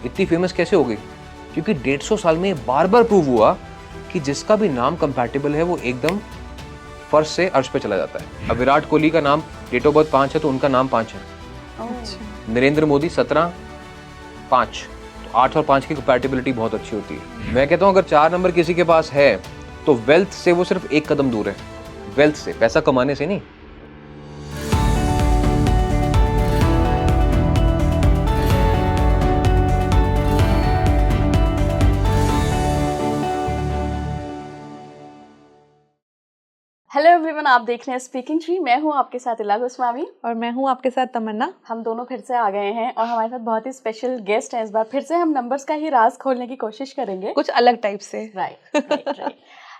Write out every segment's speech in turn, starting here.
इतनी फेमस कैसे हो गई? क्योंकि 150 साल में बार बार प्रूव हुआ कि जिसका भी नाम कंपैटिबल है वो एकदम फर्श से अर्श पे चला जाता है। अब विराट कोहली का नाम डेट ऑफ बर्थ 5 है तो उनका नाम 5 है। नरेंद्र मोदी 17 5, तो 8 और 5 की कंपैटिबिलिटी बहुत अच्छी होती है। मैं कहता हूँ अगर 4 नंबर किसी के पास है तो वेल्थ से वो सिर्फ एक कदम दूर है। वेल्थ से, पैसा कमाने से नहीं। हेलो एवरीवन, आप देख रहे हैं स्पीकिंग ट्री। मैं हूं आपके साथ इला गोस्वामी और मैं हूं आपके साथ तमन्ना। हम दोनों फिर से आ गए हैं और हमारे साथ बहुत ही स्पेशल गेस्ट हैं। इस बार फिर से हम नंबर्स का ही राज खोलने की कोशिश करेंगे, कुछ अलग टाइप से। राइट।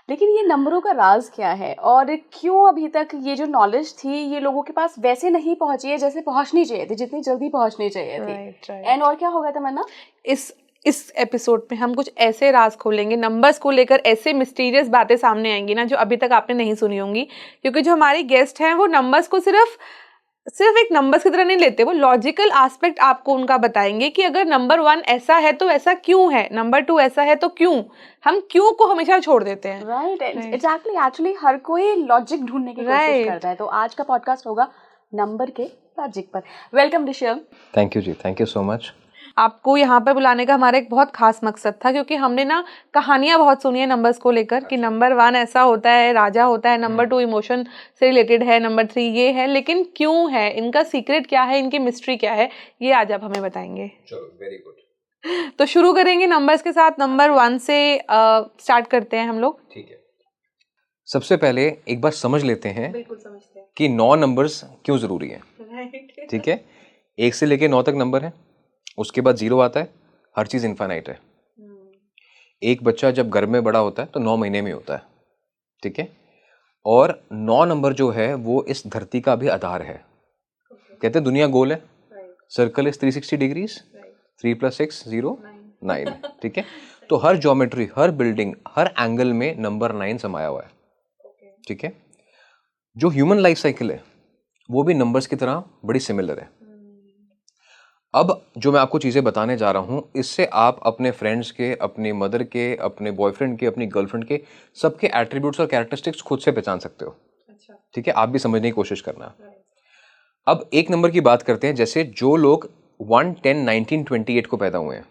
लेकिन ये नंबरों का राज क्या है और क्यों अभी तक ये जो नॉलेज थी ये लोगों के पास वैसे नहीं पहुंची है जैसे पहुंचनी चाहिए थी, जितनी जल्दी पहुंचनी चाहिए थी। एंड और क्या होगा तमन्ना, इस एपिसोड में हम कुछ ऐसे राज खोलेंगे, नंबर्स को लेकर ऐसे मिस्टीरियस बातें सामने आएंगी ना जो अभी तक आपने नहीं सुनी होंगी। क्योंकि जो हमारी गेस्ट हैं वो नंबर्स को सिर्फ एक नंबर्स की तरह नहीं लेते, वो लॉजिकल एस्पेक्ट आपको उनका बताएंगे कि अगर नंबर 1 ऐसा है तो ऐसा क्यों है, नंबर 2 ऐसा है तो क्यों, हम क्यों को हमेशा छोड़ देते हैं। Right, exactly. एक्चुअली हर कोई लॉजिक ढूंढने की कोशिश करता है। तो आज का पॉडकास्ट होगा नंबर के लॉजिक पर। Welcome Rishabh. Thank you ji, thank you so much. आपको यहाँ पर बुलाने का हमारा एक बहुत खास मकसद था, क्योंकि हमने ना कहानियां बहुत सुनी है नंबर्स को लेकर कि नंबर 1 ऐसा होता है, राजा होता है, नंबर 2 इमोशन से रिलेटेड है, नंबर 3 ये है। लेकिन क्यों है, इनका सीक्रेट क्या है, इनकी मिस्ट्री क्या है, ये आज आप हमें बताएंगे। चलो, वेरी गुड। तो शुरू करेंगे नंबर्स के साथ। नंबर 1 से स्टार्ट करते हैं हम लोग। ठीक है। सबसे पहले एक बार समझ लेते हैं बिल्कुल समझते हैं कि 9 नंबर्स क्यों जरूरी है। ठीक है, 1 से लेके 9 तक नंबर है, उसके बाद 0 आता है, हर चीज इनफाइनाइट है। एक बच्चा जब गर्भ में बड़ा होता है तो 9 महीने में होता है। ठीक है, और 9 नंबर जो है वो इस धरती का भी आधार है। कहते हैं दुनिया गोल है, सर्कल इज 360 डिग्रीज, 3 + 6 0 9। ठीक है, तो हर ज्योमेट्री, हर बिल्डिंग, हर एंगल में नंबर 9 समाया हुआ है। ठीक है, जो ह्यूमन लाइफ साइकिल है वो भी नंबर्स की तरह बड़ी सिमिलर है। अब जो मैं आपको चीज़ें बताने जा रहा हूँ इससे आप अपने फ्रेंड्स के, अपनी मदर के, अपने बॉयफ्रेंड के, अपनी गर्लफ्रेंड के सबके एट्रीब्यूट्स और कैरेक्टरिस्टिक्स खुद से पहचान सकते हो। ठीक है, आप भी समझने की कोशिश करना। अब एक नंबर की बात करते हैं। जैसे जो लोग 1, 10, 19, 28 को पैदा हुए हैं,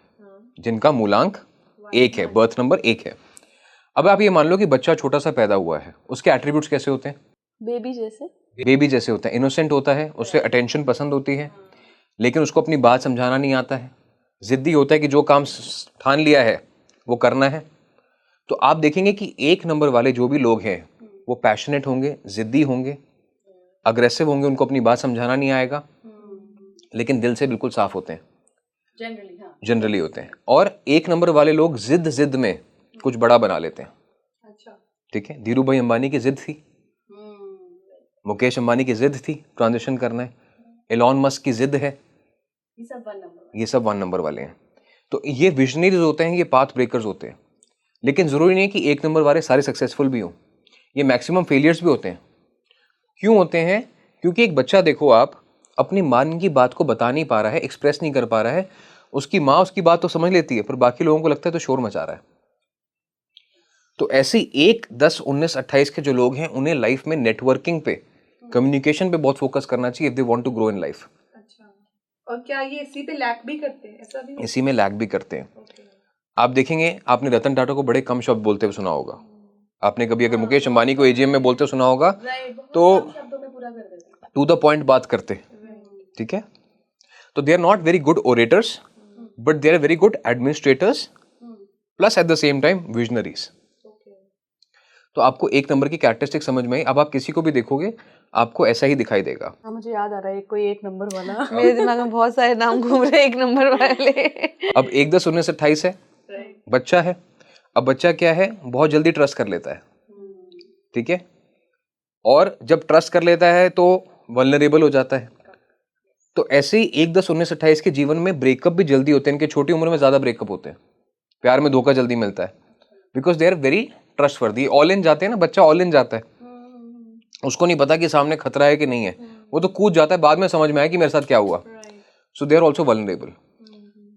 जिनका मूलांक 1 है, बर्थ नंबर 1 है। अब आप ये मान लो कि बच्चा छोटा सा पैदा हुआ है, उसके एट्रीब्यूट्स कैसे होते हैं? बेबी जैसे होता है, इनोसेंट होता है, उससे अटेंशन पसंद होती है, लेकिन उसको अपनी बात समझाना नहीं आता है, जिद्दी होता है कि जो काम ठान लिया है वो करना है। तो आप देखेंगे कि 1 नंबर वाले जो भी लोग हैं वो पैशनेट होंगे, जिद्दी होंगे, अग्रेसिव होंगे, उनको अपनी बात समझाना नहीं आएगा, लेकिन दिल से बिल्कुल साफ होते हैं, जनरली होते हैं। और 1 नंबर वाले लोग जिद में कुछ बड़ा बना लेते हैं। ठीक है, धीरू भाई अंबानी की जिद थी, मुकेश अंबानी की जिद थी ट्रांजिशन करना है, एलॉन मस्क की जिद है, ये सब 1 नंबर वाले हैं। तो ये विजनरीज होते हैं, ये पाथ ब्रेकर्स होते हैं। लेकिन जरूरी नहीं कि 1 नंबर वाले सारे सक्सेसफुल भी हों, ये मैक्सिमम फेलियर्स भी होते हैं। क्यों होते हैं? क्योंकि एक बच्चा देखो, आप अपनी माँ की बात को बता नहीं पा रहा है, एक्सप्रेस नहीं कर पा रहा है, उसकी माँ उसकी बात तो समझ लेती है पर बाकी लोगों को लगता है तो शोर मचा रहा है। तो ऐसे 1, 10, 19, 28 के जो लोग हैं उन्हें लाइफ में नेटवर्किंग पे, कम्युनिकेशन पे बहुत फोकस करना चाहिए if they want to grow in life. और क्या ये इसी पे लैक भी करते हैं? ऐसा भी इसी में लैक भी करते हैं। आप देखेंगे, आपने रतन टाटा को बड़े कम शब्द बोलते हुए सुना होगा। आपने कभी अगर मुकेश अंबानी को एजीएम में बोलते सुना होगा तो टू द पॉइंट बात करते। ठीक है, तो they are not very good orators but they are very good administrators plus at the same time visionaries. तो आपको 1 नंबर की कैरेक्टरिस्टिक समझ में आई। अब आप किसी को भी देखोगे आपको ऐसा ही दिखाई देगा। मुझे याद आ रहा है कोई 1 नंबर वाला। मेरे दिमाग में बहुत सारे नाम घूम रहे 1 नंबर वाले। अब 1, 10, 19, 28 है, बच्चा है। अब बच्चा क्या है, बहुत जल्दी ट्रस्ट कर लेता है। ठीक है, और जब ट्रस्ट कर लेता है तो वल्नरेबल हो जाता है। तो ऐसे ही 1, 10, 19, 28 के जीवन में ब्रेकअप भी जल्दी होते हैं। इनके छोटी उम्र में ज्यादा ब्रेकअप होते हैं, प्यार में धोखा जल्दी मिलता है, because they are very trustworthy. All in जाते हैं ना, बच्चा ऑल इन जाता है, उसको नहीं पता कि सामने खतरा है कि नहीं है, वो तो कूद जाता है, बाद में समझ में आया कि मेरे साथ क्या हुआ। सो दे आर ऑल्सो वल्नरेबल।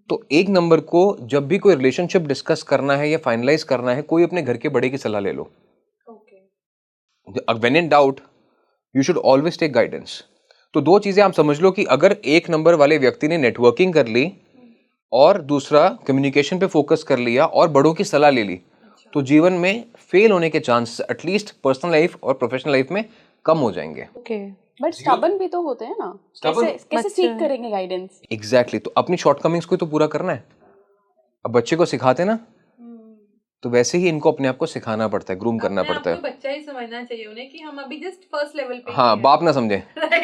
तो एक नंबर को जब भी कोई रिलेशनशिप डिस्कस करना है या फाइनलाइज करना है, कोई अपने घर के बड़े की सलाह ले लो. When in doubt you should always take guidance. तो दो चीजें आप समझ लो कि अगर एक नंबर वाले व्यक्ति ने नेटवर्किंग कर ली और दूसरा कम्युनिकेशन पे फोकस कर लिया और बड़ों की सलाह ले ली, तो जीवन में फेल होने के चांसेस एटलीस्ट पर्सनल लाइफ और प्रोफेशनल लाइफ में कम हो जाएंगे. बट स्टबन भी तो होते हैं ना, कैसे सीख करेंगे गाइडेंस? एग्जैक्टली. तो अपनी शॉर्टकमिंग्स को तो पूरा करना है. अब बच्चे को सिखाते ना, तो वैसे ही इनको अपने आप को सिखाना पड़ता है, ग्रूम करना पड़ता है. बच्चा ही समझना चाहिए उन्हें कि हम अभी जस्ट फर्स्ट लेवल पे. हाँ, बाप ना समझे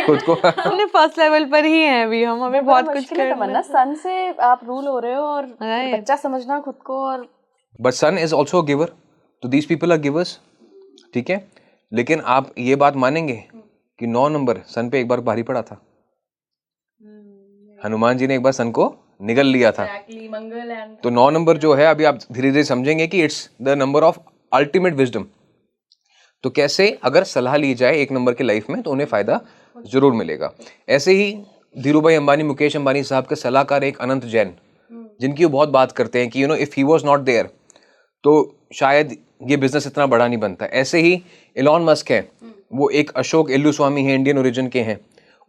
खुद को. हमने फर्स्ट लेवल पर ही हैं अभी हम, हमें बहुत कुछ करना है. सन से आप रूल हो रहे हो और बच्चा समझना खुद को. और but son is also giver, तो दीज पीपल आर गिवर्स. ठीक है, लेकिन आप ये बात मानेंगे कि 9 नंबर सन पे एक बार भारी पड़ा था. हनुमान जी ने एक बार सन को निगल लिया था. तो 9 नंबर जो है, अभी आप धीरे धीरे समझेंगे कि it's the number of ultimate wisdom. तो कैसे अगर सलाह ली जाए एक नंबर की लाइफ में तो उन्हें फायदा जरूर मिलेगा. ऐसे ही धीरूभाई अंबानी, मुकेश अंबानी साहब के सलाहकार एक अनंत जैन, जिनकी वो बहुत बात करते हैं कि if he was not there तो शायद ये बिजनेस इतना बड़ा नहीं बनता. ऐसे ही एलॉन मस्क है, वो एक अशोक एल्लुस्वामी है, इंडियन ओरिजिन के हैं.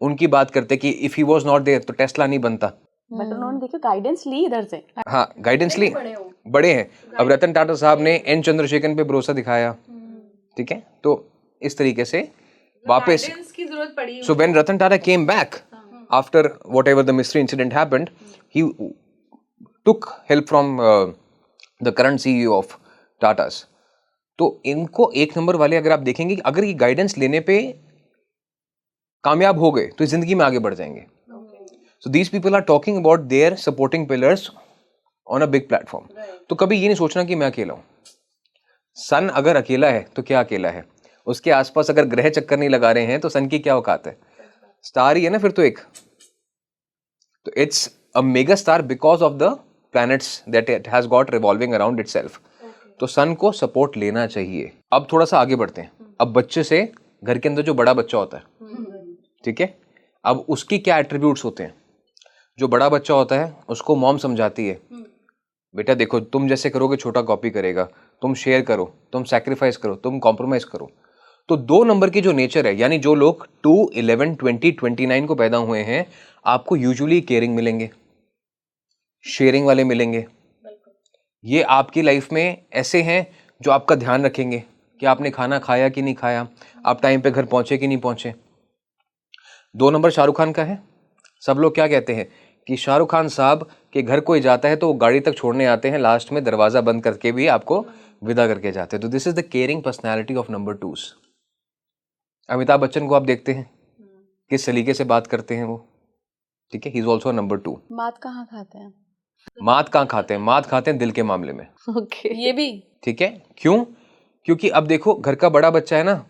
उनकी बात करते कि if he was not there तो टेस्ला नहीं बनता. बट उन्होंने देखो गाइडेंस ली इधर से. हाँ, गाइडेंस ली, बड़े हैं. अब रतन टाटा साहब ने एन चंद्रशेखर पे भरोसा दिखाया. ठीक है, तो इस तरीके से वापस की जरूरत पड़ी. So when Ratan Tata came back after whatever the mystery incident happened, he took help from the current CEO of Tatas. तो इनको एक नंबर वाले अगर आप देखेंगे, अगर ये गाइडेंस लेने पे कामयाब हो गए तो जिंदगी में आगे बढ़ जाएंगे. So these people are talking about their supporting pillars on a big platform. तो कभी ये नहीं सोचना कि मैं अकेला हूं. सन अगर अकेला है तो क्या अकेला है, उसके आसपास अगर ग्रह चक्कर नहीं लगा रहे हैं तो सन की क्या औकात है. स्टार ही है ना फिर तो एक. तो it's a mega star because of the planets that it has got revolving around itself. तो सन को सपोर्ट लेना चाहिए. अब थोड़ा सा आगे बढ़ते हैं. अब बच्चे से, घर के अंदर जो बड़ा बच्चा होता है, ठीक है, अब उसकी क्या एट्रीब्यूट्स होते हैं. जो बड़ा बच्चा होता है उसको मॉम समझाती है, बेटा देखो तुम जैसे करोगे छोटा कॉपी करेगा, तुम शेयर करो, तुम सैक्रिफाइस करो, तुम कॉम्प्रोमाइज करो. तो 2 नंबर की जो नेचर है, यानी जो लोग 2, 11, 20, 29 को पैदा हुए हैं, आपको यूजुअली केयरिंग मिलेंगे, शेयरिंग वाले मिलेंगे. ये आपकी लाइफ में ऐसे हैं जो आपका ध्यान रखेंगे कि आपने खाना खाया कि नहीं खाया, आप टाइम पे घर पहुंचे कि नहीं पहुंचे. 2 नंबर शाहरुख खान का है. सब लोग क्या कहते हैं कि शाहरुख खान साहब के घर कोई जाता है तो वो गाड़ी तक छोड़ने आते हैं, लास्ट में दरवाजा बंद करके भी आपको विदा करके जाते हैं. तो this is the caring personality of number 2s. Amitabh Bachchan को आप देखते हैं किस तरीके से बात करते हैं वो. ठीक है, ही इज ऑल्सो नंबर 2. मात कहाँ खाते हैं? मात कहाँ खाते हैं? मात खाते हैं दिल के मामले में. ओके, ये भी ठीक है. क्यों? क्योंकि अब देखो घर का बड़ा बच्चा है ना,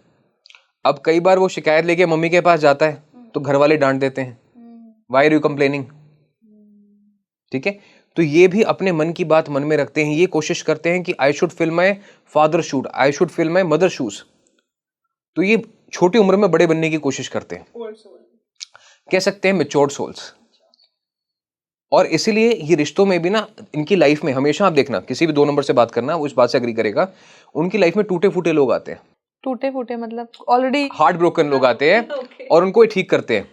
अब कई बार वो शिकायत लेके मम्मी के पास जाता है तो घर वाले डांट देते हैं, वाई आर यू कंप्लेनिंग. ठीक है, तो ये भी अपने मन की बात मन में रखते हैं. ये कोशिश करते हैं कि I should fill my father shoes, I should fill my mother shoes. तो ये छोटी उम्र में बड़े बनने की कोशिश करते हैं, कह सकते हैं मैच्योर्ड सोल्स. और इसीलिए ये रिश्तों में भी ना, इनकी लाइफ में हमेशा आप देखना, किसी भी 2 नंबर से बात करना, वो इस बात से एग्री करेगा, उनकी लाइफ में टूटे फूटे लोग आते हैं. टूटे फूटे मतलब ऑलरेडी हार्ट ब्रोकन लोग आते हैं और उनको ठीक करते हैं.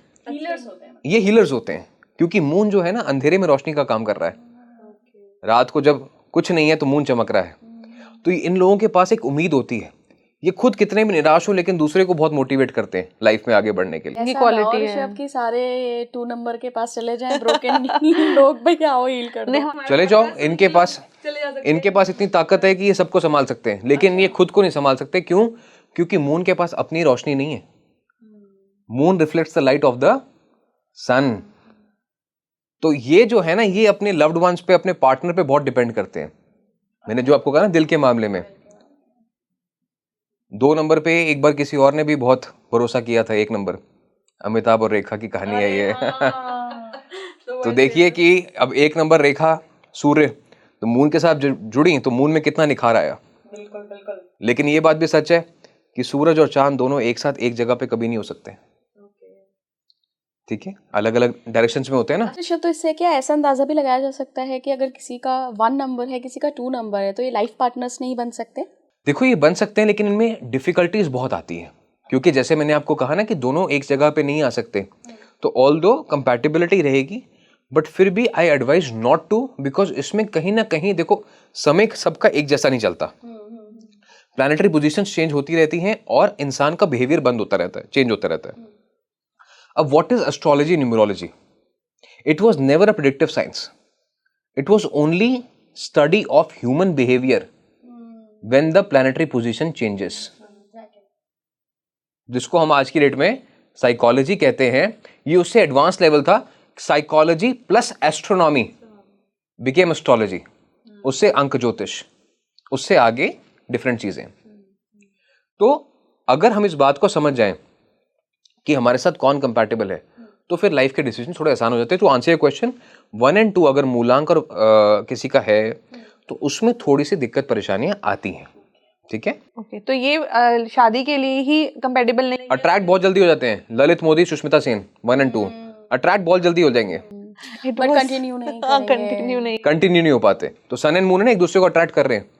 ये हीलर्स होते हैं, क्योंकि मून जो है ना अंधेरे में रोशनी का काम कर रहा है. रात को जब कुछ नहीं है तो मून चमक रहा है. तो इन लोगों के पास एक उम्मीद होती है. ये खुद कितने भी निराश हो लेकिन दूसरे को बहुत मोटिवेट करते हैं लाइफ में आगे बढ़ने के लिए. ऐसा क्वालिटी है कि सारे 2 नंबर के पास चले जाएं ब्रोकन लोग, भैया आओ हील कर दो. चले जाओ, इनके पास इतनी ताकत है कि ये सबको संभाल सकते हैं, लेकिन ये खुद को नहीं संभाल सकते. क्यों? क्योंकि मून के पास अपनी रोशनी नहीं है. Moon reflects the light of the sun. तो ये जो है ना, ये अपने लव्ड वंस पे, अपने पार्टनर पे बहुत डिपेंड करते हैं. मैंने जो आपको कहा ना दिल के मामले में, 2 नंबर पे एक बार किसी और ने भी बहुत भरोसा किया था. 1 नंबर अमिताभ और रेखा की कहानी है ये. तो देखिए कि अब 1 नंबर रेखा सूर्य तो मून के साथ जुड़ी तो मून में कितना निखार आया. बिल्कुल. लेकिन ये बात भी सच है कि सूरज और चांद दोनों एक साथ एक जगह पे कभी नहीं हो सकते. ठीक है, अलग अलग डायरेक्शंस में होते हैं ना। अच्छा, तो इससे क्या ऐसा अंदाजा भी लगाया जा सकता है कि अगर किसी का 1 नंबर है, किसी का 2 नंबर है, तो ये लाइफ पार्टनर्स नहीं बन सकते? देखो ये बन सकते हैं, लेकिन इनमें डिफिकल्टीज बहुत आती है, क्योंकि जैसे मैंने आपको कहा ना कि दोनों एक जगह पे नहीं आ सकते, तो ऑल दो कंपैटिबिलिटी रहेगी, बट फिर भी I advise not to, because इसमें कहीं ना कहीं देखो समय सबका एक जैसा नहीं चलता, प्लैनेटरी पोजीशंस चेंज होती रहती हैं और इंसान का बिहेवियर बंद होता रहता है, चेंज होता रहता है। अब what is astrology, numerology? It was never a predictive science, it was only study of human behaviour when the planetary position changes, जिसको हम आज की डेट में साइकोलॉजी कहते हैं। ये उससे एडवांस लेवल था, psychology plus astronomy became astrology, उससे अंक ज्योतिष, उससे आगे डिफरेंट चीजें। तो अगर हम इस बात को समझ जाएं कि हमारे साथ कौन कंपैटिबल है, तो फिर लाइफ के डिसीजन थोड़े आसान हो जाते हैं। टू आंसर योर क्वेश्चन, 1 और 2 अगर मूलांक और किसी का है तो उसमें थोड़ी सी दिक्कत परेशानियां आती हैं, ठीक है। ओके, तो ये शादी के लिए ही कंपैटिबल नहीं? अट्रैक्ट बहुत जल्दी हो जाते हैं, ललित मोदी, सुष्मिता सेन 1 और 2 अट्रैक्ट बहुत जल्दी हो जाएंगे, बट कंटिन्यू नहीं कंटिन्यू नहीं हो पाते। तो सन एंड मून है ना, एक दूसरे को अट्रैक्ट कर रहे हैं।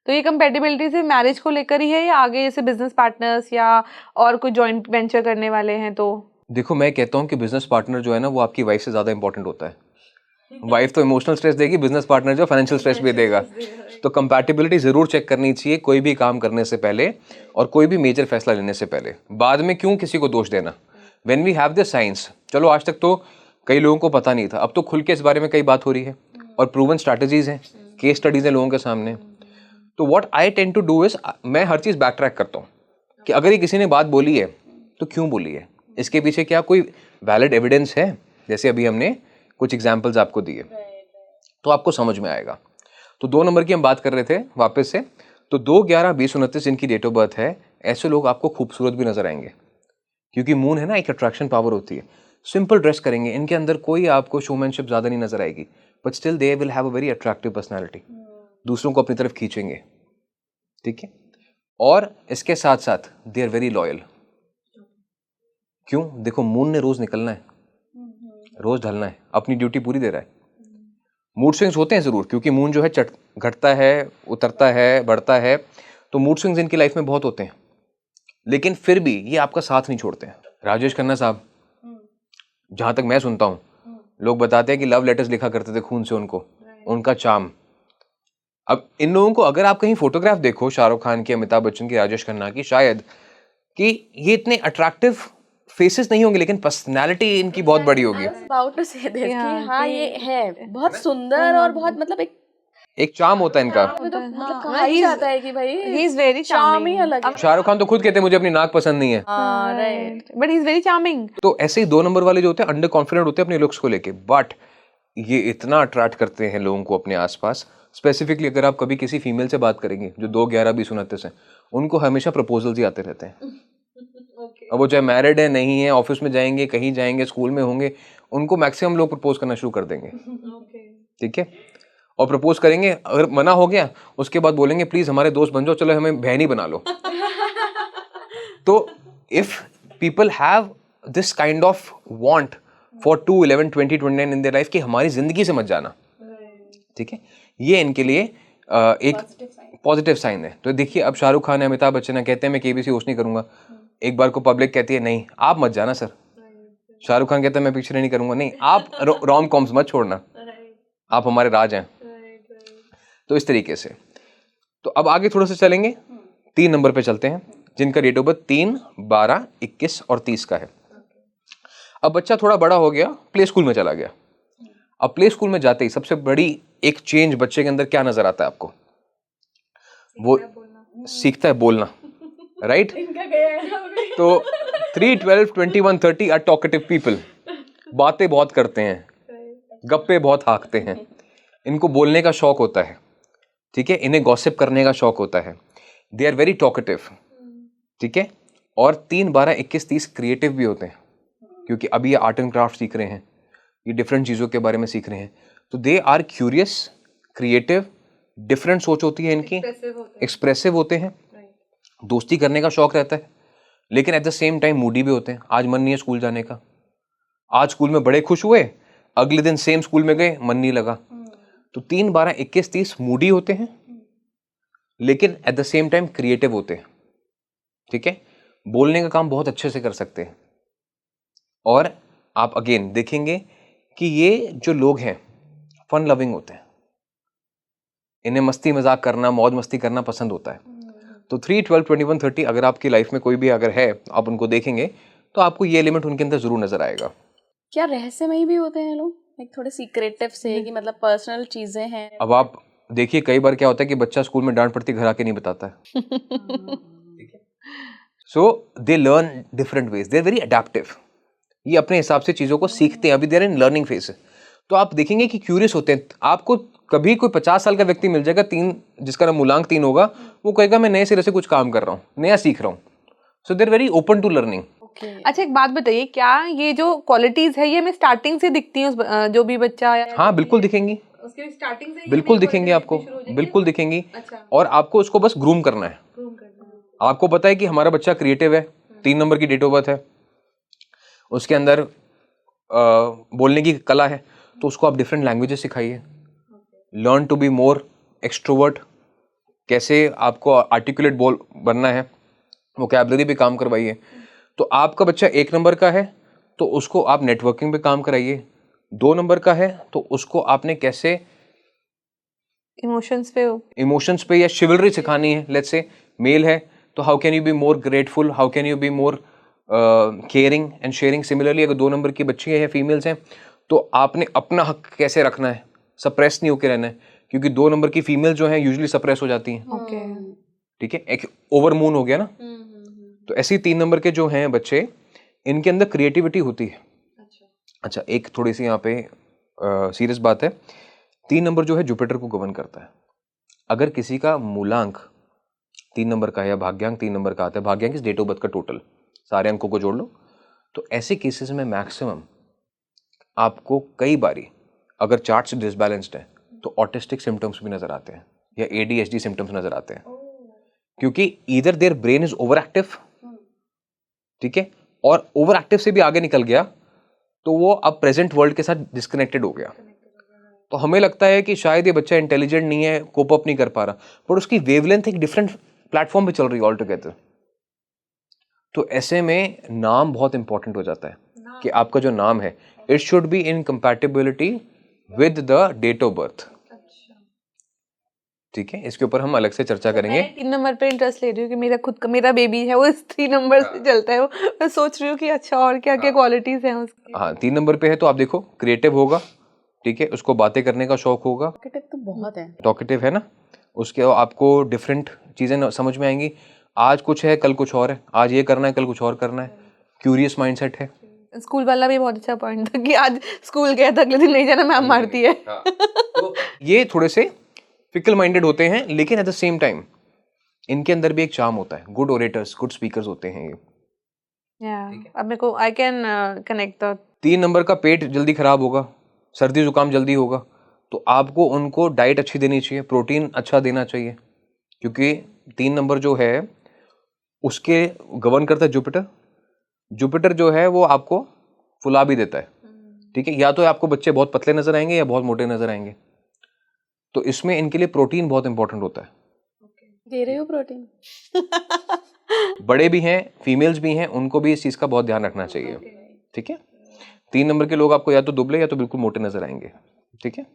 तो ये कंपैटिबिलिटी सिर्फ मैरिज को लेकर ही है या आगे जैसे बिजनेस पार्टनर्स या और कोई जॉइंट वेंचर करने वाले हैं? तो देखो मैं कहता हूँ कि बिजनेस पार्टनर जो है ना वो आपकी वाइफ से ज्यादा इंपॉर्टेंट होता है। वाइफ तो इमोशनल स्ट्रेस देगी, बिजनेस पार्टनर जो फाइनेंशियल स्ट्रेस भी देगा। तो कंपैटिबिलिटी जरूर चेक करनी चाहिए कोई भी काम करने से पहले और कोई भी मेजर फैसला लेने से पहले। बाद में क्यों किसी को दोष देना, when we have the science. चलो आज तक तो कई लोगों को पता नहीं था, अब तो खुल के इस बारे में कई बात हो रही है और प्रूवन स्ट्रैटेजीज हैं, केस स्टडीज हैं लोगों के सामने। तो what I tend to do is, मैं हर चीज बैक ट्रैक करता हूँ कि अगर ये किसी ने बात बोली है तो क्यों बोली है, इसके पीछे क्या कोई वैलिड एविडेंस है। जैसे अभी हमने कुछ एग्जाम्पल्स आपको दिए तो आपको समझ में आएगा। तो 2 नंबर की हम बात कर रहे थे वापस से, तो 2, 11, 20, 29 इनकी डेट ऑफ बर्थ है। ऐसे लोग आपको खूबसूरत भी नजर आएंगे, क्योंकि मून है ना, एक अट्रैक्शन पावर होती है। सिंपल ड्रेस करेंगे, इनके अंदर कोई आपको शोमैनशिप ज्यादा नहीं नजर आएगी, but still they will have a very attractive personality, दूसरों को अपनी तरफ खींचेंगे, ठीक है। और इसके साथ साथ दे आर वेरी लॉयल। क्यों? देखो मून ने रोज निकलना है, रोज ढलना है, अपनी ड्यूटी पूरी दे रहा है। मूड स्विंग्स होते हैं जरूर, क्योंकि मून जो है घटता है, उतरता है, बढ़ता है, तो मूड स्विंग्स इनकी लाइफ में बहुत होते हैं, लेकिन फिर भी ये आपका साथ नहीं छोड़ते हैं। राजेश खन्ना साहब, जहां तक मैं सुनता हूं, लोग बताते हैं कि लव लेटर्स लिखा करते थे खून से उनको, उनका चार्म। अब इन लोगों को अगर आप कहीं फोटोग्राफ देखो, शाहरुख खान की, अमिताभ बच्चन की, राजेश खन्ना की, शायद कि ये इतने अट्रैक्टिव फेसेस नहीं होंगे, लेकिन पर्सनालिटी इनकी बहुत बड़ी होगी। अबाउट टू से दिस कि हाँ ये है बहुत सुंदर और बहुत मतलब एक चार्म होता है इनका। मतलब कहा ही जाता है कि भाई ही इज वेरी चार्मिंग अलग है। शाहरुख खान तो खुद कहते हैं मुझे अपनी नाक पसंद नहीं है, right, but he is very charming. तो ऐसे ही 2 नंबर वाले जो होते हैं अंडर कॉन्फिडेंट होते हैं अपने लुक्स को लेके, बट ये इतना अट्रैक्ट करते हैं लोगों को अपने आसपास। स्पेसिफिकली अगर आप कभी किसी फीमेल से बात करेंगे जो 2, 11, 20, 29 है, उनको हमेशा प्रपोजल्स ही आते रहते हैं। अब वो चाहे मैरिड है, नहीं है, ऑफिस में जाएंगे, कहीं जाएंगे, स्कूल में होंगे, उनको मैक्सिमम लोग प्रपोज करना शुरू कर देंगे, ठीक है। और प्रपोज करेंगे, अगर मना हो गया उसके बाद बोलेंगे प्लीज हमारे दोस्त बन जाओ, चलो हमें बहन ही बना लो। तो if people have this kind of want for 2, 11, 20, 29 in their life कि हमारी जिंदगी से मत जाना, ठीक है, ये इनके लिए एक पॉजिटिव साइन है। तो देखिए अब शाहरुख खान है, अमिताभ बच्चन है, कहते हैं मैं केबीसी होस्ट नहीं करूंगा, एक बार को पब्लिक कहती है नहीं आप मत जाना सर। शाहरुख खान कहता है मैं पिक्चर नहीं करूंगा, नहीं आप रोम कॉम्स मत छोड़ना, आप हमारे राज हैं। तो इस तरीके से। तो अब आगे थोड़ा सा चलेंगे, 3 नंबर पे चलते हैं, जिनका डेट ऑफ बर्थ 3, 12, 21 और 30 का है। अब बच्चा थोड़ा बड़ा हो गया, प्ले स्कूल में चला गया। अब प्ले स्कूल में जाते ही सबसे बड़ी एक चेंज बच्चे के अंदर क्या नजर आता है आपको? वो सीखता है बोलना, राइट? तो 3, 12, 21, 30 आर टॉकेटिव पीपल। बातें बहुत करते हैं, गप्पे बहुत हाँकते हैं, इनको बोलने का शौक होता है, ठीक है, इन्हें गॉसिप करने का शौक होता है। दे आर वेरी टॉकेटिव, ठीक है। और 3, 12, 21, 30 क्रिएटिव भी होते हैं, क्योंकि अभी ये आर्ट एंड क्राफ्ट सीख रहे हैं, ये डिफरेंट चीज़ों के बारे में सीख रहे हैं। तो they are curious, creative, different सोच होती है इनकी, एक्सप्रेसिव होते हैं, दोस्ती करने का शौक रहता है, लेकिन eight the same time Moody भी होते हैं। आज मन नहीं है स्कूल जाने का, आज स्कूल में बड़े खुश हुए, अगले दिन सेम स्कूल में गए, मन नहीं लगा। तो 3, 12, 21, 30 मूडी होते हैं, लेकिन eight the same time creative होते हैं। ठीक है, बोलने का काम बहुत अच्छे से कर सकते हैं। और आप अगेन देखेंगे कि ये जो लोग हैं फन लविंग होते हैं, इन्हें मस्ती मजाक करना, मौज मस्ती करना पसंद होता है। तो 3, 12, 21, 30 अगर आपकी लाइफ में कोई भी अगर है, आप उनको देखेंगे तो आपको ये एलिमेंट उनके अंदर जरूर नजर आएगा। क्या रहस्यमयी भी होते हैं लोग, एक थोड़े सीक्रेटिव से, कि मतलब पर्सनल चीजें हैं? अब आप देखिए कई बार क्या होता है कि बच्चा स्कूल में डांट पड़ती घर आके नहीं बताता है। So they learn different ways, they are very adaptive. ये अपने हिसाब से चीजों को सीखते हैं, अभी देर इन लर्निंग फेज। तो आप देखेंगे कि क्यूरियस होते हैं। आपको कभी कोई 50 साल का व्यक्ति मिल जाएगा, 3 जिसका नाम मूलांक 3 होगा, वो कहेगा मैं नए सिरे से कुछ काम कर रहा हूँ, नया सीख रहा हूँ। So they are very open to learning. अच्छा, एक बात बताइए, क्या ये जो क्वालिटीज है ये हमें स्टार्टिंग से दिखती है जो भी बच्चा? हाँ बिल्कुल दिखेंगी, उसके स्टार्टिंग से बिल्कुल दिखेंगी आपको, बिल्कुल दिखेंगी। और आपको उसको बस ग्रूम करना है। आपको पता है कि हमारा बच्चा क्रिएटिव है, 3 नंबर की डेट ऑफ बर्थ है, उसके अंदर बोलने की कला है, तो उसको आप डिफरेंट लैंग्वेजेस सिखाइए। Learn to be more extrovert, कैसे आपको आर्टिकुलेट बोल बनना है, वोकैबुलरी पे काम करवाइए। तो आपका बच्चा 1 नंबर का है तो उसको आप नेटवर्किंग पे काम कराइए। 2 नंबर का है तो उसको आपने कैसे इमोशंस पे या शिवलरी सिखानी है। लेट्स से मेल है तो how can you be more grateful, how can you be more caring and sharing. Similarly अगर 2 नंबर की बच्ची है या फीमेल्स हैं तो आपने अपना हक कैसे रखना है, सप्रेस नहीं होकर रहना है, क्योंकि 2 नंबर की फीमेल जो है यूजुअली सप्रेस हो जाती हैं। ठीक है, एक ओवर मून हो गया ना। तो ऐसे ही 3 नंबर के जो हैं बच्चे, इनके अंदर क्रिएटिविटी होती है। अच्छा, एक थोड़ी सी यहाँ पे सीरियस बात है। 3 नंबर जो है जुपिटर को गवर्न करता है। अगर किसी का मूलांक 3 नंबर का है या भाग्यांक 3 नंबर का आता है, भाग्यांक इस डेट ऑफ बर्थ का टोटल, सारे अंकों को जोड़ लो, तो ऐसे केसेस में मैक्सिमम आपको कई बारी अगर चार्ट से डिसबैलेंस्ड है तो ऑटिस्टिक सिम्टम्स भी नजर आते हैं या ADHD सिम्टम्स नजर आते हैं, क्योंकि either their brain is over active, ठीक है, और ओवर एक्टिव से भी आगे निकल गया तो वो अब प्रेजेंट वर्ल्ड के साथ डिस्कनेक्टेड हो गया। तो हमें लगता है कि शायद ये बच्चा इंटेलिजेंट नहीं है, कोप अप नहीं कर पा रहा, पर उसकी वेवलेंथ एक डिफरेंट प्लेटफॉर्म पे चल रही है ऑल टुगेदर। तो ऐसे में नाम बहुत इंपॉर्टेंट हो जाता है कि आपका जो नाम है it should be in compatibility with the date of birth. ठीक है, इसके ऊपर हम अलग से चर्चा करेंगे। 3 नंबर पे इंटरेस्ट ले रही हूँ कि मेरा खुद का, मेरा बेबी है वो इस 3 नंबर से चलता है। वो मैं सोच रही हूँ कि अच्छा और क्या क्या क्वालिटीज हैं उसकी। हाँ, 3 नंबर पे है तो आप देखो क्रिएटिव होगा, ठीक है, उसको बातें करने का शौक होगा, टॉकेटिव तो बहुत है, टॉकेटिव है ना, उसके आपको डिफरेंट चीजें समझ में आएंगी। आज कुछ है कल कुछ और है, आज ये करना है कल कुछ और करना है, क्यूरियस माइंडसेट है। स्कूल वाला भी बहुत अच्छा पॉइंट था कि आज स्कूल गया था अगले दिन नहीं जाना, मैम मारती है। तो ये थोड़े से फिकल माइंडेड होते हैं, लेकिन एट द सेम टाइम इनके अंदर भी एक चार्म होता है। गुड ओरेटर्स, गुड स्पीकर्स होते हैं ये। अब मेरे को I can connect the 3 number का पेट जल्दी खराब होगा, सर्दी जुकाम जल्दी होगा, तो आपको उनको डाइट अच्छी देनी चाहिए, प्रोटीन अच्छा देना चाहिए, क्योंकि 3 नंबर जो है उसके गवर्न करता है जुपिटर। जुपिटर जो है वो आपको फुला भी देता है, ठीक है, या तो आपको बच्चे बहुत पतले नजर आएंगे या बहुत मोटे नजर आएंगे। तो इसमें इनके लिए प्रोटीन बहुत इंपॉर्टेंट होता है। दे रहे हो प्रोटीन? बड़े भी हैं, फीमेल्स भी हैं, उनको भी इस चीज का बहुत ध्यान रखना चाहिए। ठीक है, 3 नंबर के लोग आपको या तो दुबले या तो बिल्कुल मोटे नजर आएंगे। ठीक है,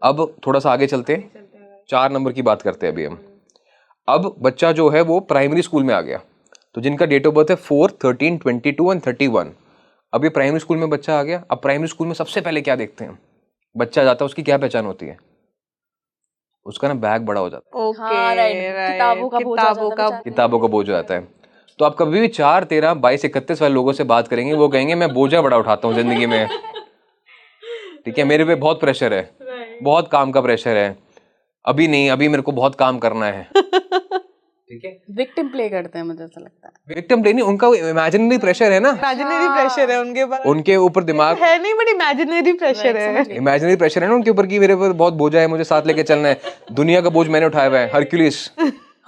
अब थोड़ा सा आगे चलते हैं, 4 नंबर की बात करते हैं अभी हम। अब बच्चा जो है वो प्राइमरी स्कूल में आ गया, तो जिनका डेट ऑफ बर्थ है 4, 13, 22 एंड 31, अब ये प्राइमरी स्कूल में बच्चा आ गया। अब प्राइमरी स्कूल में सबसे पहले क्या देखते हैं, बच्चा जाता है उसकी क्या पहचान होती है, उसका ना बैग बड़ा हो जाता है। हाँ, राइट, किताबों का बोझ हो जाता है। तो आप कभी भी 4, 13, 22, 31 वाले लोगों से बात करेंगे, वो कहेंगे मैं बोझा बड़ा उठाता हूँ जिंदगी में, ठीक है, मेरे पे बहुत प्रेशर है, बहुत काम का प्रेशर है, अभी नहीं, अभी मेरे को बहुत काम करना है। ठीक है, विक्टिम प्ले करते हैं, मुझे ऐसा लगता है। विक्टिम प्ले नहीं, उनका इमेजिनरी प्रेशर है ना, इमेजिनरी प्रेशर है उनके पास, उनके ऊपर दिमाग है नहीं, बट इमेजिनरी प्रेशर है। इमेजिनरी प्रेशर है ना उनके ऊपर कि मेरे ऊपर बहुत बोझा है, मुझे साथ लेके चलना है, दुनिया का बोझ मैंने उठाया हुआ है, हरक्यूलिस।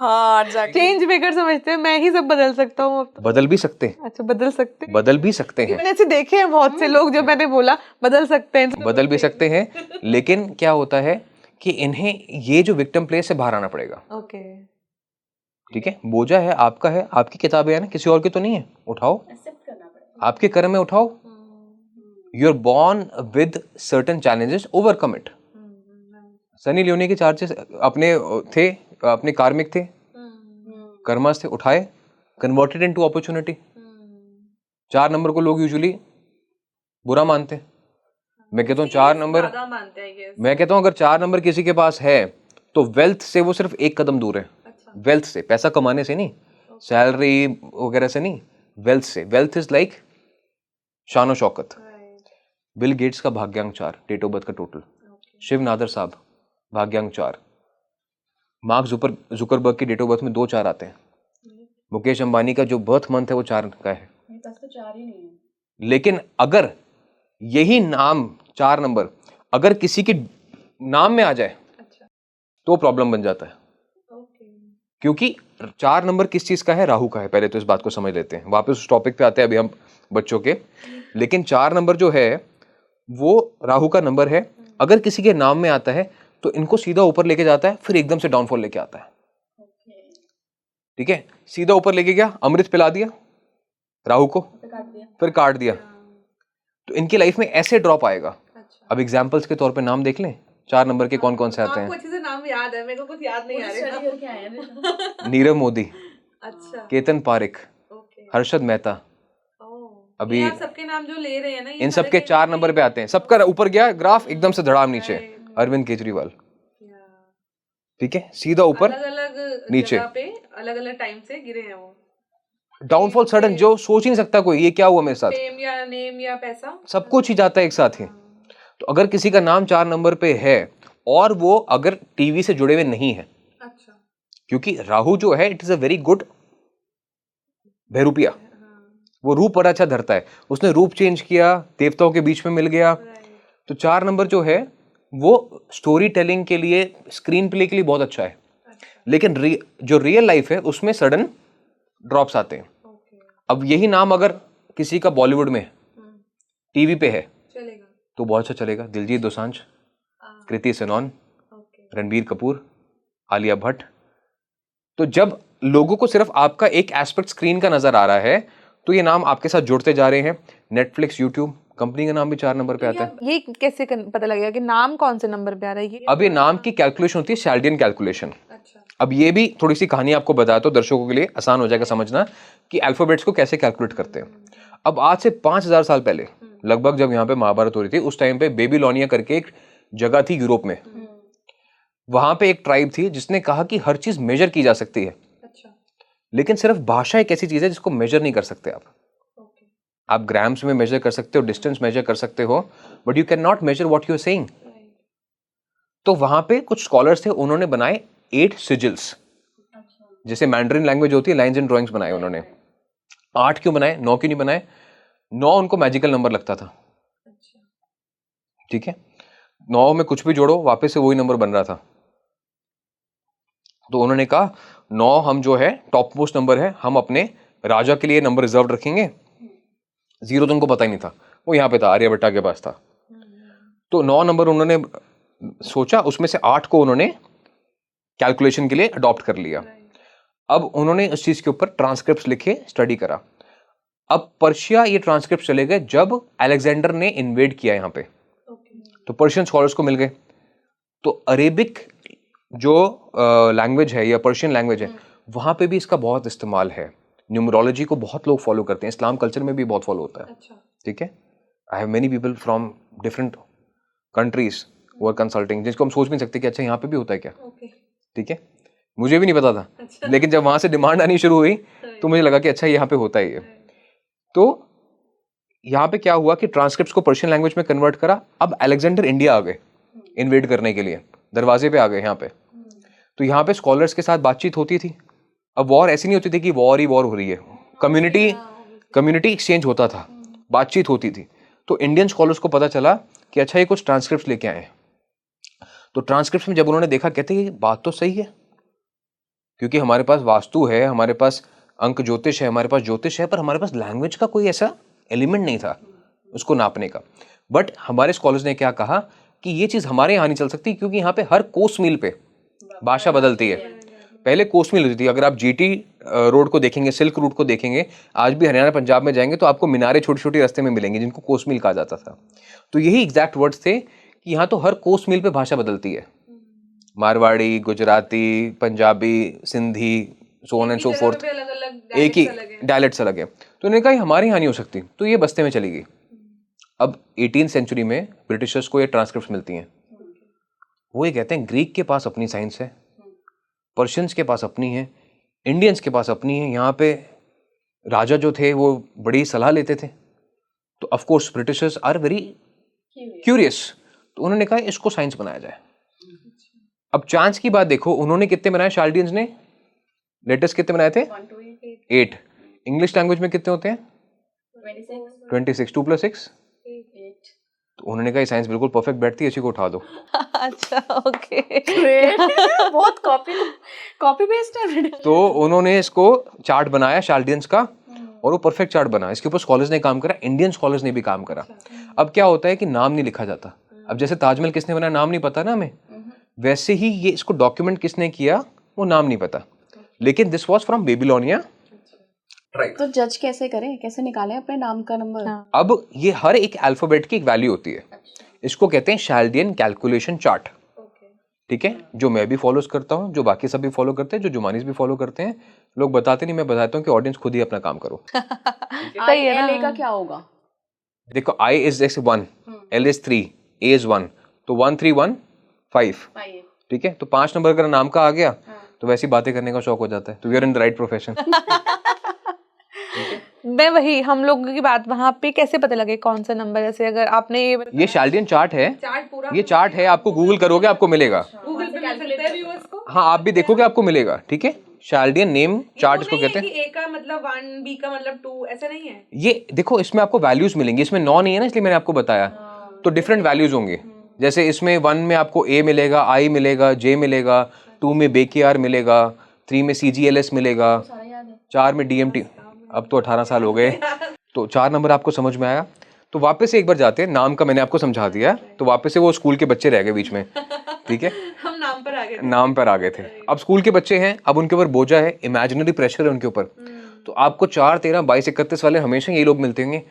हाँ एग्जैक्टली, चेंज मेकर समझते हैं, मैं ही सब बदल सकता हूँ अब तो। बदल भी सकते हैं, अच्छा बदल सकते हैं, बदल भी सकते हैं, मैंने ऐसे देखे हैं बहुत से लोग जो मैंने बोला बदल सकते हैं, बदल भी सकते हैं, लेकिन क्या होता है कि इन्हें ये जो विक्टिम प्लेस से बाहर आना पड़ेगा। ओके ठीक है, बोझा है आपका, है आपकी किताबें है ना, किसी और की तो नहीं है, उठाओ, एक्सेप्ट करना पड़ेगा। आपके कर्म में उठाओ। You are born with certain challenges, overcome it. Sunny Leone के चार्जेस अपने थे, अपने कार्मिक थे, कर्मस थे, उठाए, कन्वर्टेड इनटू अपॉर्चुनिटी। 4 नंबर को लोग यूजुअली बुरा मानते हैं। मैं कहता हूँ 4 नंबर, मैं कहता हूँ अगर 4 नंबर किसी के पास है तो वेल्थ से वो सिर्फ एक कदम दूर है। वेल्थ से, पैसा कमाने से नहीं, सैलरी वगैरह से नहीं, वेल्थ से। वेल्थ इज लाइक शानो शौकत। बिल गेट्स का भाग्यांक 4 डेट ऑफ बर्थ का टोटल, शिव नादर साहब भाग्यांक 4, मार्क जुकरबर्ग की डेट ऑफ बर्थ में 2 4 आते हैं, मुकेश अंबानी का जो बर्थ मंथ है वो 4 का है। तो 4 ही नहीं है। लेकिन अगर यही नाम 4 नंबर अगर किसी के नाम में आ जाए तो प्रॉब्लम बन जाता है। क्योंकि 4 नंबर किस चीज का है? राहु का है। पहले तो इस बात को समझ लेते हैं, वापस उस टॉपिक पे आते हैं अभी हम बच्चों के। लेकिन 4 नंबर जो है वो राहु का नंबर है। अगर किसी के नाम में आता है तो इनको सीधा ऊपर लेके जाता है, फिर एकदम से डाउनफॉल लेके आता है। ठीक है, सीधा ऊपर लेके गया, अमृत पिला दिया राहु को, फिर काट दिया, तो इनकी लाइफ में ऐसे ड्रॉप आएगा। अब एग्जाम्पल्स के तौर पे नाम देख लें 4 नंबर के कौन कौन से आते हैं। अच्छे से नाम याद है, मेरे को कुछ याद नहीं आ रहा। नीरव मोदी, अच्छा, केतन पारिक, हर्षद मेहता। अभी सबके नाम जो ले रहे हैं ना, इन सबके 4 नंबर पे आते हैं। सबका ऊपर गया ग्राफ, एकदम से धड़ाम नीचे। अरविंद केजरीवाल, ठीक है, सीधा ऊपर अलग-अलग नीचे, जगह पे अलग-अलग टाइम से गिरे हैं वो। डाउनफॉल सडन, जो सोच ही नहीं सकता कोई ये क्या हुआ मेरे साथ। फेम या नेम या पैसा, सब कुछ ही जाता है एक साथ ही। तो अगर किसी का नाम 4 नंबर पे है और वो अगर टीवी से जुड़े हुए नहीं है, अच्छा, क्योंकि राहु जो है it is a very good भैरूपिया, वो रूप बड़ा अच्छा धरता है। उसने रूप चेंज किया, देवताओं के बीच में मिल गया। तो 4 नंबर जो है वो स्टोरी टेलिंग के लिए, स्क्रीन प्ले के लिए बहुत अच्छा है। लेकिन जो रियल लाइफ है उसमें सडन ड्रॉप्स आते हैं। अब यही नाम अगर किसी का बॉलीवुड में टीवी पे है चलेगा तो बहुत अच्छा चलेगा। दिलजीत दोसांझ, कृति सेनन, रणबीर कपूर, आलिया भट्ट। तो जब लोगों को सिर्फ आपका एक एस्पेक्ट स्क्रीन का नजर आ रहा है तो ये नाम आपके साथ जुड़ते जा रहे हैं। नेटफ्लिक्स, यूट्यूब, कंपनी का नाम भी 4 नंबर पे आता है। ये कैसे पता लगेगा कि नाम कौन से नंबर पे आ रहा है? ये अब ये नाम की कैलकुलेशन होती है शैल्डियन कैलकुलेशन। अच्छा, अब ये भी थोड़ी सी कहानी आपको बताया तो दर्शकों के लिए आसान हो जाएगा समझना कि अल्फाबेट्स को कैसे कैलकुलेट करते हैं। अब आज से 5000 साल पहले लगभग जब यहाँ पे महाभारत हो रही थी, उस टाइम पे बेबीलोनिया करके एक जगह थी यूरोप में। वहां पे एक ट्राइब थी जिसने कहा कि हर चीज मेजर की जा सकती है, लेकिन सिर्फ भाषा एक ऐसी चीज है जिसको मेजर नहीं कर सकते आप। आप ग्राम्स में मेजर कर सकते हो, डिस्टेंस मेजर कर सकते हो, but you can not measure what you are saying. तो वहां पे कुछ स्कॉलर्स थे, उन्होंने बनाए 8 सिजिल्स। जैसे मैंड्रिन लैंग्वेज होती है, लाइंस एंड ड्राइंग्स बनाए उन्होंने। 8 क्यों बनाए, 9 क्यों नहीं बनाए? 9 उनको मैजिकल नंबर लगता था। ठीक है, 9 में कुछ भी जोड़ो वापस से वही नंबर बन रहा था। तो उन्होंने कहा 9 हम जो है टॉप मोस्ट नंबर है, हम अपने राजा के लिए नंबर रिजर्व रखेंगे। 0 तो उनको पता ही नहीं था, वो यहाँ पे था, आर्यभट्टा के पास था। तो 9 नंबर उन्होंने सोचा, उसमें से 8 को उन्होंने कैलकुलेशन के लिए अडॉप्ट कर लिया। अब उन्होंने इस चीज के ऊपर ट्रांसक्रिप्ट लिखे, स्टडी करा। अब पर्शिया ये ट्रांसक्रिप्ट चले गए जब अलेक्जेंडर ने इन्वेड किया यहाँ पे, तो पर्शियन स्कॉलर्स को मिल गए। तो अरेबिक जो लैंग्वेज है या पर्शियन लैंग्वेज है, वहां पे भी इसका बहुत इस्तेमाल है। न्यूमरोलॉजी को बहुत लोग फॉलो करते हैं, इस्लाम कल्चर में भी बहुत फॉलो होता है। ठीक है, I have many people from different countries who are consulting, जिसको हम सोच नहीं सकते कि अच्छा यहाँ पे भी होता है क्या। ठीक है, मुझे भी नहीं पता था, लेकिन जब वहां से डिमांड आनी शुरू हुई तो मुझे लगा कि अच्छा यहाँ पे होता ही है। तो यहाँ पे क्या हुआ कि ट्रांसक्रिप्ट्स को पर्शियन लैंग्वेज में कन्वर्ट करा। अब अलेक्जेंडर इंडिया आ गए इन्वेड करने के लिए, दरवाजे पे आ गए यहाँ पे। तो यहाँ पे स्कॉलर्स के साथ बातचीत होती थी। अब वॉर ऐसी नहीं होती थी कि वॉर ही वॉर हो रही है, कम्युनिटी एक्सचेंज होता था, बातचीत होती थी। तो इंडियन स्कॉलर्स को पता चला कि अच्छा ये कुछ ट्रांसक्रिप्ट लेके आए हैं। तो ट्रांसक्रिप्ट में जब उन्होंने देखा, कहते ये बात तो सही है, क्योंकि हमारे पास वास्तु है, हमारे पास अंक ज्योतिष है, हमारे पास ज्योतिष है, पर हमारे पास लैंग्वेज का कोई ऐसा एलिमेंट नहीं था उसको नापने का। बट हमारे स्कॉलर्स ने क्या कहा कि ये चीज़ हमारे यहाँ नहीं चल सकती, क्योंकि यहाँ पे हर कोस मील पे भाषा बदलती है। पहले कोस मील होती थी, अगर आप जीटी रोड को देखेंगे, सिल्क रूट को देखेंगे, आज भी हरियाणा पंजाब में जाएंगे तो आपको मीनारें छोटी छोटी रास्ते में मिलेंगी जिनको कोस मील कहा जाता था। तो यही एग्जैक्ट वर्ड्स थे कि यहाँ तो हर कोस मील पे भाषा बदलती है, Marwari, Gujarati, Punjabi, Sindhi, so on and so fourth, एक ही डायलेक्ट्स अलग है। तो उन्होंने कहा हमारे यहाँ नहीं हो सकती, तो ये बस्ते में चली गई। अब 18th सेंचुरी में ब्रिटिशर्स को ये ट्रांसक्रिप्ट मिलती हैं, वो ये कहते हैं ग्रीक के पास अपनी साइंस है, पर्शियंस के पास अपनी है, इंडियंस के पास अपनी है। यहाँ पे राजा जो थे वो बड़ी सलाह लेते थे, तो of course Britishers are very curious, तो उन्होंने कहा इसको साइंस बनाया जाए। अब चांस की बात देखो, उन्होंने कितने बनाए चार्ल्डियंस ने? लेटेस्ट कितने बनाए थे? 8। इंग्लिश लैंग्वेज में कितने होते हैं? 26। 2 + 6 8। तो उन्होंने कहा साइंस बिल्कुल परफेक्ट बैठती है, इसी को उठा दो। अच्छा, ओके। बहुत कॉपी पेस्ट है। तो उन्होंने इसको चार्ट बनाया चार्ल्डियंस का, और वो परफेक्ट चार्ट बना। इसके ऊपर स्कॉलर्स ने काम करा, इंडियन स्कॉलर्स ने भी काम करा। अब क्या होता है कि नाम नहीं लिखा जाता। अब जैसे ताजमहल किसने बनाया, नाम नहीं पता ना हमें, वैसे ही ये इसको डॉक्यूमेंट किसने किया, वो नाम नहीं पता, लेकिन this was from Babylonia. Right. तो जज कैसे करें, कैसे निकालें अपने नाम का नंबर? अब ये हर एक अल्फाबेट की एक वैल्यू होती है, इसको कहते हैं चार्ल्डियन कैलकुलेशन चार्ट। ठीक है, जो मैं भी फॉलो करता हूँ, जो बाकी सब भी फॉलो करते हैं, जो जुमानीस भी फॉलो करते हैं। लोग बताते नहीं, मैं बताता हूँ कि ऑडियंस खुद ही अपना काम करो। सही है ना? का क्या होगा? देखो, I is 1, L is 3, A is 1, तो 1 3 1 5। ठीक है, तो 5 नंबर अगर नाम का आ गया तो वैसी बातें करने का शौक हो जाता है। तो we are in the right profession. मैं वही, हम लोगों की बात वहाँ पे कैसे पता लगे कौन सा नंबर? जैसे अगर आपने ये चार्ल्डियन चार्ट है, ये चार्ट है, आपको गूगल करोगे आपको मिलेगा। गूगल पे मिल सकता है व्यूअर्स को। हाँ, आप भी देखोगे आपको मिलेगा। ठीक है, चार्ल्डियन नेम चार्ट इसको कहते हैं। A का मतलब 1, B का मतलब 2, ऐसा नहीं है। ये देखो, इसमें आपको वैल्यूज मिलेंगी, इसमें 9 नहीं है ना, इसलिए मैंने आपको बताया। तो डिफरेंट वैल्यूज होंगे, जैसे इसमें 1 में आपको A मिलेगा, I मिलेगा, J मिलेगा, 2 में BKR मिलेगा, 3 में CGLS मिलेगा, 4 में DMT। अब तो 18 साल हो गए, तो 4 नंबर आपको समझ में आया। तो वापस से एक बार जाते हैं, नाम का मैंने आपको समझा दिया, तो वापस से वो स्कूल के बच्चे रह गए बीच में। ठीक है, हम नाम पर आ गए थे। अब स्कूल के बच्चे हैं, अब उनके ऊपर बोझा है, इमेजिनरी प्रेशर है उनके ऊपर। तो आपको 4 13 22 31 वाले हमेशा यही लोग मिलते होंगे,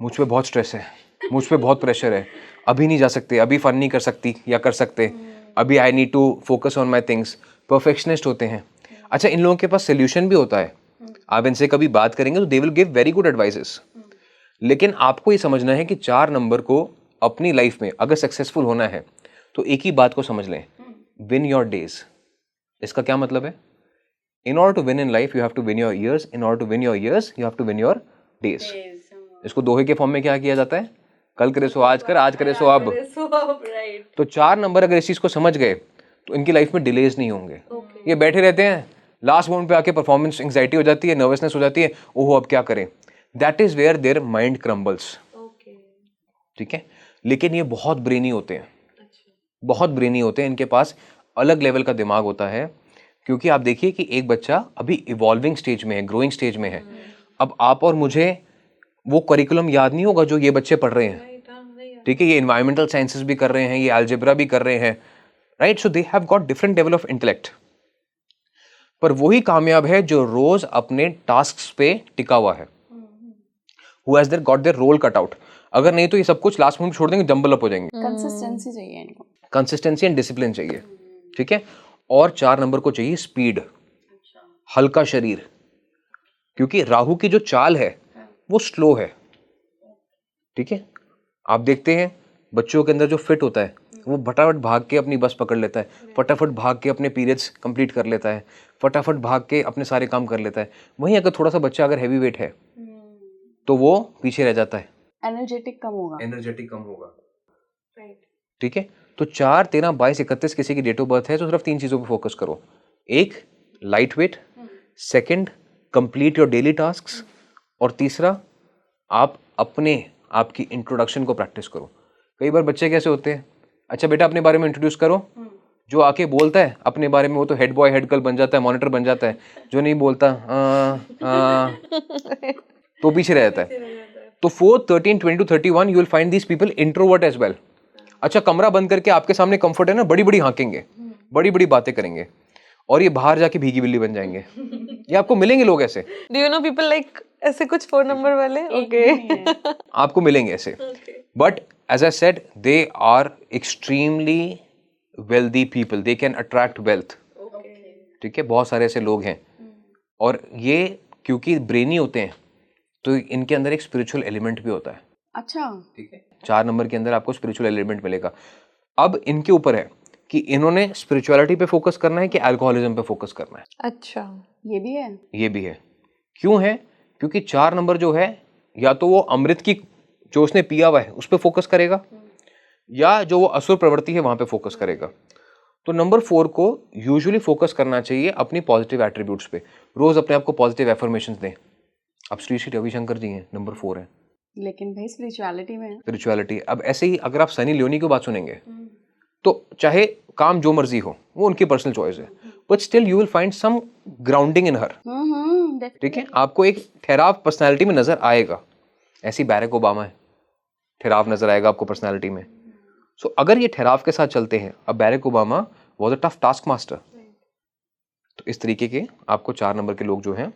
मुझ पे बहुत स्ट्रेस है, मुझ पे बहुत प्रेशर है, अभी नहीं जा सकते, अभी फन नहीं कर सकती या कर सकते, अभी I need to focus on my things. Perfectionist होते हैं। अच्छा, इन लोगों के पास सोल्यूशन भी होता है, आप इनसे कभी बात करेंगे तो they will give very good advices. लेकिन आपको ये समझना है कि 4 नंबर को अपनी लाइफ में अगर सक्सेसफुल होना है तो एक ही बात को समझ लें, विन योर डेज। इसका क्या मतलब है? In order to win in life you have to win your years, in order to win your years you have to win your days. इसको दोहे के फॉर्म में क्या किया जाता है? कल करे सो आज कर, आज करे सो अब। तो 4 नंबर अगर इस चीज को समझ गए तो इनकी लाइफ में डिलेज नहीं होंगे। ये बैठे रहते हैं, लास्ट मोमेंट पे आके परफॉर्मेंस एंग्जाइटी हो जाती है, नर्वसनेस हो जाती है, ओहो अब क्या करें। That is where their mind crumbles. ठीक है, लेकिन ये बहुत ब्रेनी होते हैं, बहुत ब्रेनी होते हैं, इनके पास अलग लेवल का दिमाग होता है। क्योंकि आप देखिए कि एक बच्चा अभी इवॉल्विंग स्टेज में है, ग्रोइंग स्टेज में है। अब आप और मुझे वो करिकुलम याद नहीं होगा जो ये बच्चे पढ़ रहे हैं। ठीक है, ये एनवायरमेंटल साइंसेस भी कर रहे हैं, ये अलजेब्रा भी कर रहे हैं, right? So they have got different level of intellect. पर वही कामयाब है जो रोज अपने टास्क्स पे टिका हुआ है, who has their got their role cut out. अगर नहीं तो ये सब कुछ लास्ट मोमेंट छोड़ देंगे, जंबल अप हो जाएंगे। कंसिस्टेंसी चाहिए इनको, कंसिस्टेंसी एंड डिसिप्लिन चाहिए। ठीक है, और 4 नंबर को चाहिए स्पीड, हल्का शरीर। क्योंकि राहु की जो चाल है वो स्लो है। ठीक है, आप देखते हैं बच्चों के अंदर जो फिट होता है वो फटाफट भाग के अपनी बस पकड़ लेता है, फटाफट भाग के अपने पीरियड्स कंप्लीट कर लेता है, फटाफट भाग के अपने सारे काम कर लेता है। वहीं अगर थोड़ा सा बच्चा अगर हैवी वेट है तो वो पीछे रह जाता है, एनर्जेटिक कम होगा। ठीक है, तो 4 13 22 31 किसी की डेट ऑफ बर्थ है तो सिर्फ 3 चीजों पर फोकस करो। एक, light weight. Second, complete your daily tasks. और तीसरा, आप अपने आपकी इंट्रोडक्शन को प्रैक्टिस करो। कई बार बच्चे कैसे होते हैं, अच्छा बेटा अपने बारे में इंट्रोड्यूस करो, जो आके बोलता है अपने बारे में वो तो हेड बॉय हेड गर्ल बन जाता है, मॉनिटर बन जाता है। जो नहीं बोलता तो पीछे रह जाता है। तो 4, 13, 20 to 31 you will find these people introvert as well. अच्छा, कमरा बंद करके आपके सामने कंफर्ट है ना, बड़ी बड़ी हाँकेंगे, बड़ी बड़ी बातें करेंगे, और ये बाहर जाके भीगी बिल्ली बन जाएंगे। ये आपको मिलेंगे लोग ऐसे। Do you know people like ऐसे कुछ 4 नंबर वाले? ओके, आपको मिलेंगे ऐसे। But as I said, they are extremely wealthy people, they can attract wealth. ठीक है, बहुत सारे ऐसे लोग हैं, और ये क्योंकि ब्रेनी होते हैं तो इनके अंदर एक स्पिरिचुअल एलिमेंट भी होता है। अच्छा, ठीक है, 4 नंबर के अंदर आपको स्पिरिचुअल एलिमेंट मिलेगा। अब इनके ऊपर है कि इन्होंने स्पिरिचुअलिटी पे फोकस करना है कि अल्कोहलिज्म पे फोकस करना है। अच्छा, ये भी है। ये भी है। क्यों है? क्योंकि 4 नंबर जो है, या तो वो अमृत की जो उसने पिया हुआ है उस पर फोकस करेगा, या जो वो असुर प्रवृत्ति है वहां पे फोकस करेगा। तो नंबर 4 को यूजुअली फोकस करना चाहिए अपनी पॉजिटिव एट्रीब्यूट्स पे। रोज अपने आप को पॉजिटिव एफर्मेशंस दें। अब श्री श्री रविशंकर जी हैं, नंबर 4 है, लेकिन भाई स्पिरिचुअलिटी में स्पिरिचुअलिटी। अब ऐसे ही अगर आप सनी लियोनी की बात सुनेंगे तो चाहे काम जो मर्जी हो, वो उनकी पर्सनल चॉइस है, but still you will find some grounding in her. ठीक है, आपको एक ठहराव पर्सनालिटी में नजर आएगा। ऐसी बैरक ओबामा है, ठहराव नजर आएगा आपको पर्सनालिटी में। सो अगर ये ठहराव के साथ चलते हैं, अब Barack Obama was a tough task master, तो इस तरीके के आपको 4 नंबर के लोग जो हैं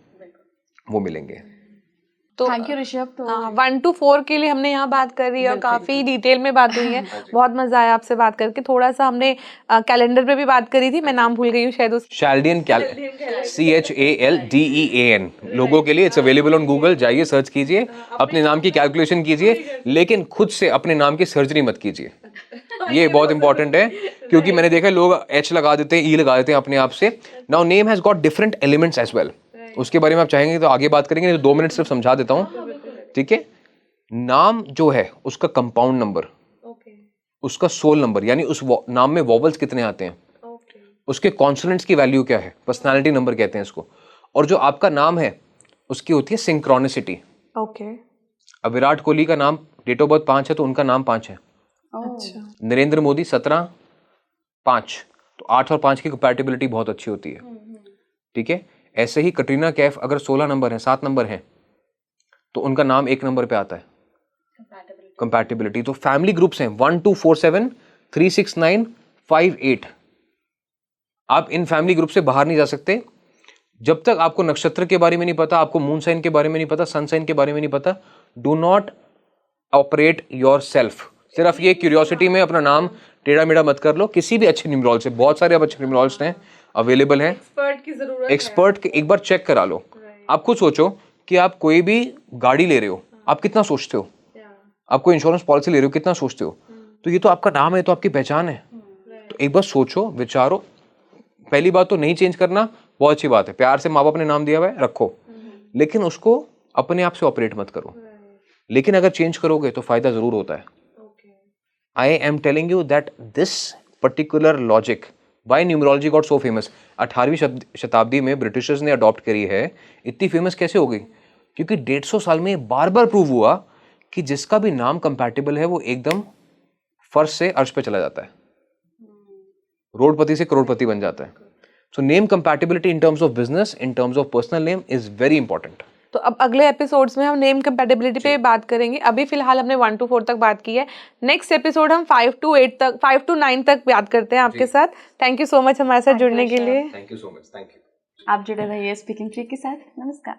वो मिलेंगे। तो थैंक यू ऋषभ। तो 1 to 4 के लिए हमने यहाँ बात कर रही है और काफी डिटेल में बात हुई है। बहुत मजा आया आपसे बात करके। थोड़ा सा हमने कैलेंडर पे भी बात करी थी, मैं नाम भूल गई हूँ शायद उस शैल्डियन CHALDEAN लोगों के लिए। इट्स अवेलेबल ऑन गूगल, जाइए सर्च कीजिए, अपने नाम की कैलकुलेशन कीजिए, लेकिन खुद से अपने नाम की सर्जरी मत कीजिए। ये बहुत इंपॉर्टेंट है, क्योंकि मैंने देखा लोग H लगा देते हैं, E लगा देते हैं अपने आप से। Now name has got different elements as well. उसके बारे में आप चाहेंगे तो आगे बात करेंगे, नहीं तो 2 मिनट सिर्फ समझा देता हूँ। ठीक है, नाम जो है उसका कंपाउंड नंबर, उसका सोल नंबर, यानी उस नाम में वॉवल्स कितने आते हैं, उसके कॉन्सोनेंट्स की वैल्यू क्या है, पर्सनालिटी नंबर कहते हैं इसको। और जो आपका नाम है उसकी होती है सिंक्रोनिसिटी। ओके, अब विराट कोहली का नाम डेट ऑफ बर्थ 5 है तो उनका नाम 5 है। अच्छा, नरेंद्र मोदी 17-5, तो 8 और 5 की कंपैटिबिलिटी बहुत अच्छी होती है। ठीक है, ऐसे ही कटरीना कैफ अगर 16 नंबर है, 7 नंबर है, तो उनका नाम 1 नंबर पे आता है, कंपैटिबिलिटी। तो फैमिली ग्रुप्स हैं 1 2 4 7 3 6 9 5 8। आप इन फैमिली ग्रुप से बाहर नहीं जा सकते जब तक आपको नक्षत्र के बारे में नहीं पता, आपको मून साइन के बारे में नहीं पता, सन साइन के बारे में नहीं पता। Do not operate your self. सिर्फ ये क्यूरियोसिटी में अपना नाम टेढ़ा मेढ़ा मत कर लो किसी भी अच्छे न्यूमरोल से। बहुत सारे अब अच्छे न्यूमरोल्स हैं, अवेलेबल हैं। एक्सपर्ट की जरूरत एक्सपर्ट के एक बार चेक करा लो। आप खुद सोचो कि आप कोई भी गाड़ी ले रहे हो, आप कितना सोचते हो, आप कोई इंश्योरेंस पॉलिसी ले रहे हो कितना सोचते हो। तो ये तो आपका नाम है, तो आपकी पहचान है। तो एक बार सोचो, विचारो। पहली बात तो नहीं चेंज करना, बहुत अच्छी बात है, प्यार से माँ बाप ने नाम दिया हुआ है रखो, लेकिन उसको अपने आप से ऑपरेट मत करो। लेकिन अगर चेंज करोगे तो फायदा जरूर होता है। I am telling you that this particular logic by numerology got so famous. 18वीं शताब्दी में ब्रिटिशर्स ने अडॉप्ट करी है। इतनी फेमस कैसे हो गई? क्योंकि 150 साल में बार बार प्रूव हुआ कि जिसका भी नाम कंपैटिबल है वो एकदम फर्श से अर्श पे चला जाता है, रोडपति से करोड़पति बन जाता है। So name compatibility in terms of business, in terms of personal name is very important. तो अब अगले एपिसोड्स में हम नेम कंपैटिबिलिटी पे बात करेंगे। अभी फिलहाल हमने 1 to 4 तक बात की है। नेक्स्ट एपिसोड हम 5 to 9 तक बात करते हैं आपके साथ। थैंक यू सो मच हमारे साथ जुड़ने के लिए। Thank you so much. Thank you. आप जुड़े रहिए स्पीकिंग ट्री के साथ। नमस्कार।